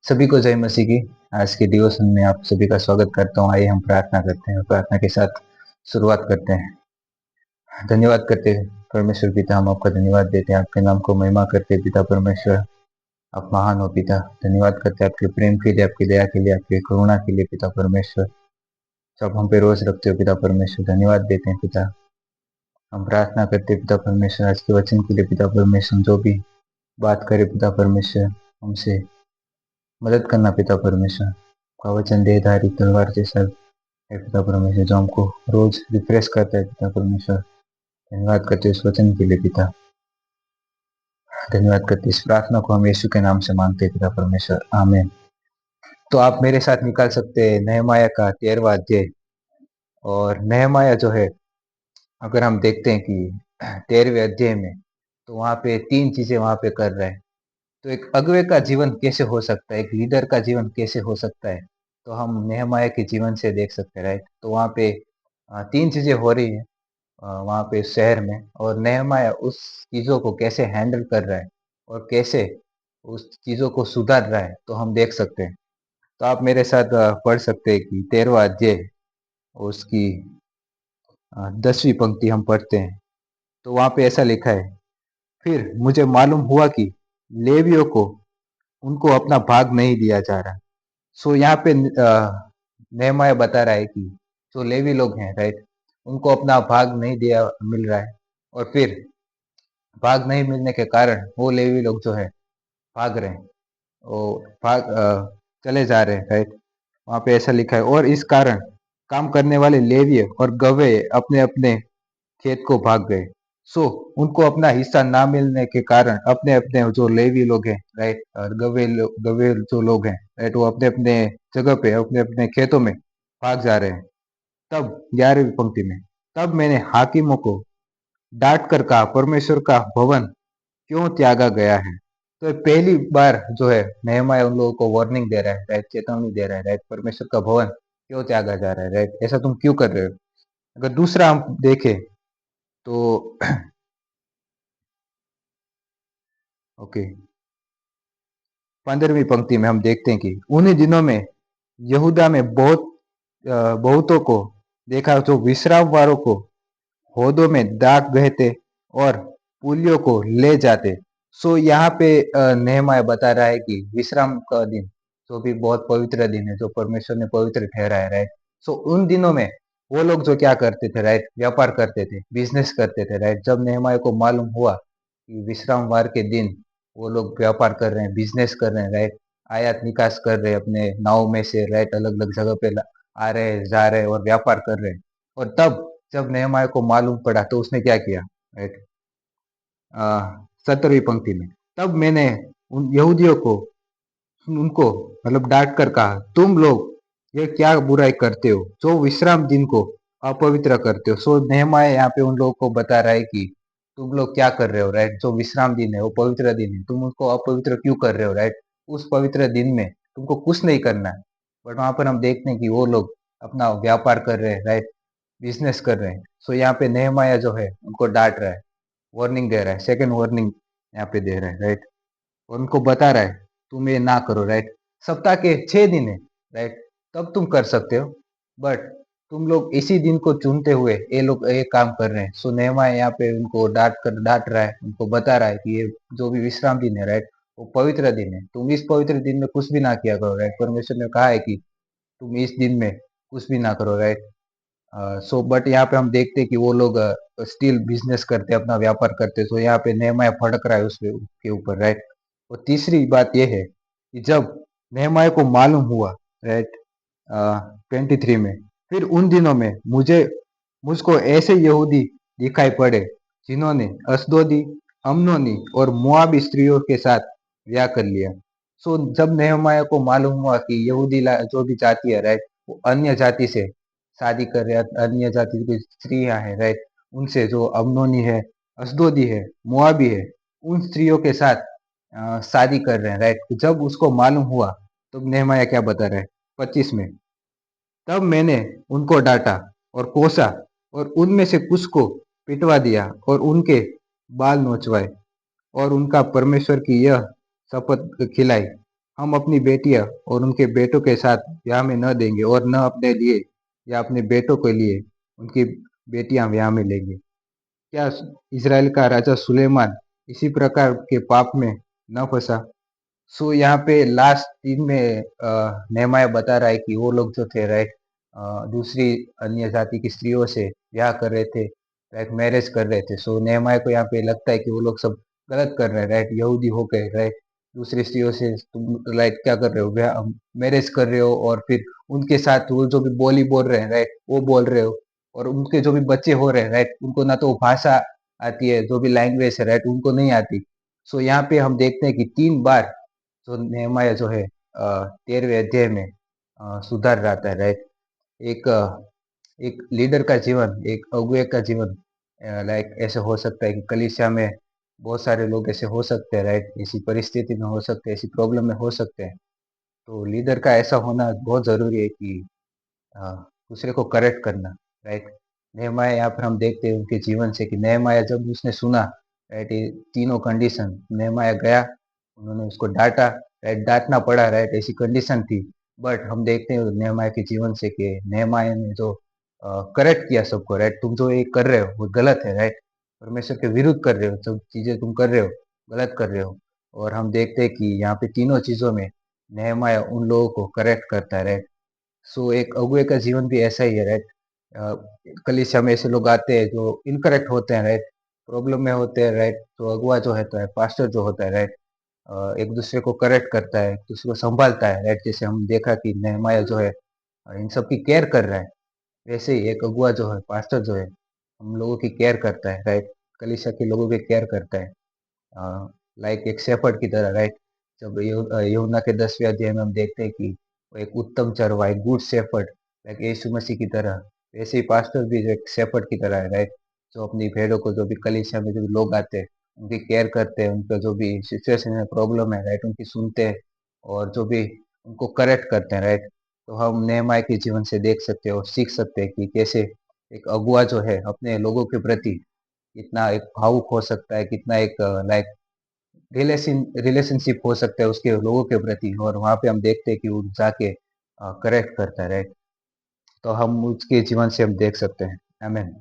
सभी को जय मसीह की। आज के डिवोशन में आप सभी का स्वागत करता हूँ। आइए हम प्रार्थना करते हैं और प्रार्थना के साथ शुरुआत करते हैं। धन्यवाद करते हैं परमेश्वर पिता, हम आपका धन्यवाद देते हैं, आपके नाम को महिमा करते हैं पिता परमेश्वर। आप महान हो पिता। धन्यवाद करते हैं आपके प्रेम के लिए, आपकी दया के लिए, आपकी करुणा के लिए पिता परमेश्वर, जो आप हम पे रोज रखते हो पिता परमेश्वर। धन्यवाद देते हैं पिता। हम प्रार्थना करते हैं पिता परमेश्वर आज के वचन के लिए पिता परमेश्वर, जो भी बात करे पिता परमेश्वर हमसे मदद करना पिता परमेश्वर। का वचन देहधारी तलवार जैसा है पिता परमेश्वर, जो हमको रोज रिफ्रेश करता है पिता परमेश्वर। धन्यवाद करते हैं इस वचन के लिए पिता। धन्यवाद करते इस प्रार्थना को हम यीशु के नाम से मांगते हैं पिता परमेश्वर, आमीन। तो आप मेरे साथ निकाल सकते हैं नहमाया का 13वां अध्याय। और नहमाया जो है, अगर हम देखते हैं कि 13वें अध्याय में, तो वहाँ पे 3 चीजें वहाँ पे कर रहे हैं। तो एक अगुवे का जीवन कैसे हो सकता है, एक लीडर का जीवन कैसे हो सकता है, तो हम नेहमाया के जीवन से देख सकते हैं, राइट। तो वहाँ पे 3 चीजें हो रही है वहाँ पे शहर में, और नेहमाया उस चीजों को कैसे हैंडल कर रहा है और कैसे उस चीजों को सुधार रहा है, तो हम देख सकते हैं। तो आप मेरे साथ पढ़ सकते हैं कि 13वां अध्याय, उसकी 10वीं पंक्ति हम पढ़ते हैं। तो वहाँ पे ऐसा लिखा है, फिर मुझे मालूम हुआ कि लेवियों को उनको अपना भाग नहीं दिया जा रहा। सो यहाँ पे नेहमाया बता रहा है कि जो लेवी लोग हैं, राइट, उनको अपना भाग नहीं दिया मिल रहा है। और फिर भाग नहीं मिलने के कारण वो लेवी लोग जो है भाग रहे हैं, वो चले जा रहे हैं, राइट। वहाँ पे ऐसा लिखा है, और इस कारण काम करने वाले लेवी और गवे अपने अपने खेत को भाग गए। सो उनको अपना हिस्सा ना मिलने के कारण अपने अपने जो लेवी लोग हैं, राइट, और गवे जो लोग हैं, राइट, वो अपने अपने जगह पे अपने अपने खेतों में भाग जा रहे हैं। तब 11वीं पंक्ति में, तब मैंने हाकिमों को डांट कर कहा, परमेश्वर का भवन क्यों त्यागा गया है। तो पहली बार जो है नेहमाया उन लोगों को वार्निंग दे रहा है, राइट, चेतावनी दे रहा है, राइट, परमेश्वर का भवन क्यों त्यागा जा रहा है, राइट, ऐसा तुम क्यों कर रहे हो। अगर दूसरा हम देखें तो ओके, 15वीं पंक्ति में हम देखते हैं कि उन्हीं दिनों में यहूदा में बहुतों को देखा जो विश्राम वारों को होदों में दाग गए थे और पुलियों को ले जाते। सो यहाँ पे नेहमाया बता रहा है कि विश्राम का दिन जो भी बहुत पवित्र दिन है, जो परमेश्वर ने पवित्र ठहरा है, राइट। सो उन दिनों में वो लोग जो क्या करते थे, राइट, व्यापार करते थे, बिजनेस करते थे, राइट। जब नेहमाया को मालूम हुआ कि विश्राम वार के दिन वो लोग व्यापार कर रहे हैं, बिजनेस कर रहे हैं, राइट, आयात निकास कर रहे हैं अपने नाव में से, राइट, अलग अलग जगह पे आ रहे हैं, जा रहे हैं और व्यापार कर रहे हैं। और तब जब नेहमाया को मालूम पड़ा तो उसने क्या किया, राइट, 17वीं पंक्ति में, तब मैंने उन यहूदियों को उनको मतलब डांट कर कहा, तुम लोग ये क्या बुराई करते हो जो विश्राम दिन को अपवित्र करते हो। सो नेहमाया यहाँ पे उन लोगों को बता रहा है कि तुम लोग क्या कर रहे हो, राइट। जो विश्राम दिन है वो पवित्र दिन है, तुम उसको अपवित्र क्यों कर रहे हो, राइट। उस पवित्र दिन में तुमको कुछ नहीं करना है। बट वहां पर हम देखते हैं कि वो लोग अपना व्यापार कर रहे हैं, राइट, बिजनेस कर रहे हैं। सो यहाँ पे नेहमाया जो है उनको डांट रहा है, वार्निंग दे रहा है, सेकंड वार्निंग यहाँ पे दे रहा है, राइट। और उनको बता रहा है तुम ये ना करो, राइट। सप्ताह के 6 दिन है, राइट, तब तुम कर सकते हो, बट तुम लोग इसी दिन को चुनते हुए ये लोग ये काम कर रहे हैं। सो नेहमाया यहाँ पे उनको डांट रहा है, उनको बता रहा है कि ये जो भी विश्राम दिन है, राइट, वो पवित्र दिन है, तुम इस पवित्र दिन में कुछ भी ना किया करो, राइट। परमेश्वर ने कहा है कि तुम इस दिन में कुछ भी ना करो, राइट। सो बट यहाँ पे हम देखते हैं कि वो लोग स्टिल बिजनेस करते हैं, अपना व्यापार करते हैं। सो यहाँ पे नेहमाया भड़क रहा है उसके ऊपर, राइट। और तीसरी बात यह है कि जब नेहमाया को मालूम हुआ, राइट, 23 में, फिर उन दिनों में मुझको ऐसे यहूदी दिखाई पड़े जिन्होंने अस्दोदी, अम्नोनी और मुआबी स्त्रियों के साथ ब्याह कर लिया। सो जब नेहमाया को मालूम हुआ कि यहूदी जो भी जाति है, राइट, वो अन्य जाति से शादी कर रहे हैं, अन्य जाति की स्त्रियां हैं, राइट, उनसे, जो अम्नोनी है, अस्दोदी है, मुआबी है, उन स्त्रियों के साथ शादी कर रहे हैं, राइट। जब उसको मालूम हुआ तो नेहमाया क्या बता रहे हैं 25 में, तब मैंने उनको डांटा और कोसा और उनमें से कुछ को पिटवा दिया और उनके बाल नोचवाए और उनका परमेश्वर की यह शपथ खिलाई, हम अपनी बेटियां और उनके बेटों के साथ ब्याह में न देंगे और न अपने लिए या अपने बेटों के लिए उनकी बेटियां ब्याह में लेंगे। क्या इज़राइल का राजा सुलेमान इसी प्रकार के पाप में न फंसा? सो यहाँ पे लास्ट सीन में नेहमाया बता रहा है कि वो लोग जो थे राइट, दूसरी अन्य जाति की स्त्रियों से ब्याह कर रहे थे, राइट, मैरिज कर रहे थे। सो नेहमाया को यहाँ पे लगता है कि वो लोग सब गलत कर रहे हैं, राइट, यहूदी होके, राइट, दूसरी स्त्रियों से तुम राइट क्या कर रहे हो, ब्याह मैरिज कर रहे हो, और फिर उनके साथ वो जो भी बोली बोल रहे हैं, राइट, वो बोल रहे हो, और उनके जो भी बच्चे हो रहे हैं, राइट, उनको ना तो वो भाषा आती है, जो भी लैंग्वेज है, राइट, उनको नहीं आती। सो यहाँ पे हम देखते हैं कि 3 बार जो नेहमाया जो है 13वें अध्याय में सुधार जाता है, राइट। एक एक लीडर का जीवन, एक अगुवे का जीवन लाइक ऐसे हो सकता है कि कलीसिया में बहुत सारे लोग ऐसे हो सकते हैं, राइट, ऐसी परिस्थिति में हो सकते हैं, ऐसी प्रॉब्लम में हो सकते हैं। तो लीडर का ऐसा होना बहुत जरूरी है कि अ, दूसरे को करेक्ट करना, राइट। नेहमाया यहाँ पर हम देखते हैं उनके जीवन से कि नेहमाया जब उसने सुना, राइट, ये तीनों कंडीशन, नेहमाया गया, उन्होंने उसको डांटा, राइट, डांटना पड़ा, राइट, ऐसी कंडीशन थी। बट हम देखते हैं नेहमाया के जीवन से कि नेहमाया ने जो करेक्ट किया सबको, राइट, तुम जो ये कर रहे हो वो गलत है, राइट, परमेश्वर के विरुद्ध कर रहे हो, सब चीजें तुम कर रहे हो, गलत कर रहे हो। और हम देखते हैं कि यहाँ पे तीनों चीजों में नेहमाया उन लोगों को करेक्ट करता है, राइट। सो एक अगुवे का जीवन भी ऐसा ही है, राइट। कलीसिया में ऐसे लोग आते हैं जो इनकरेक्ट होते हैं, राइट, प्रॉब्लम में होते हैं, राइट, तो अगुवा जो होता है, पास्टर जो होता है, राइट, एक दूसरे को करेक्ट करता है, एक दूसरे को संभालता है, राइट, जैसे हम देखा कि नेहमाया जो है इन सब की केयर कर रहा है, वैसे ही एक अगुवा जो है, पास्टर जो है, हम लोगों की केयर करता है, राइट, कलीसिया के लोगों की केयर करता है, लाइक एक शेफर्ड की तरह, राइट। जब यूहन्ना के 10वें अध्याय में हम देखते हैं कि वो एक उत्तम चरवाहा, एक गुड शेफर्ड, लाइक यीशु मसीह की तरह, वैसे ही पास्टर भी जो एक शेफर्ड की तरह है, राइट, जो अपनी भेड़ों को, जो भी कलीसिया में जो भी लोग आते हैं, उनकी केयर करते हैं, उनका जो भी सिचुएशन है, प्रॉब्लम है, राइट, उनकी सुनते हैं, और जो भी उनको करेक्ट करते हैं, राइट। तो हम नेहमाया के जीवन से देख सकते हैं और सीख सकते हैं कि कैसे एक अगुआ जो है अपने लोगों के प्रति कितना एक भावुक हो सकता है, कितना एक लाइक रिलेशनशिप हो सकता है उसके लोगों के प्रति, और वहां पे हम देखते हैं कि वो जाके करेक्ट करता है, राइट। तो हम उसके जीवन से हम देख सकते हैं। आमीन।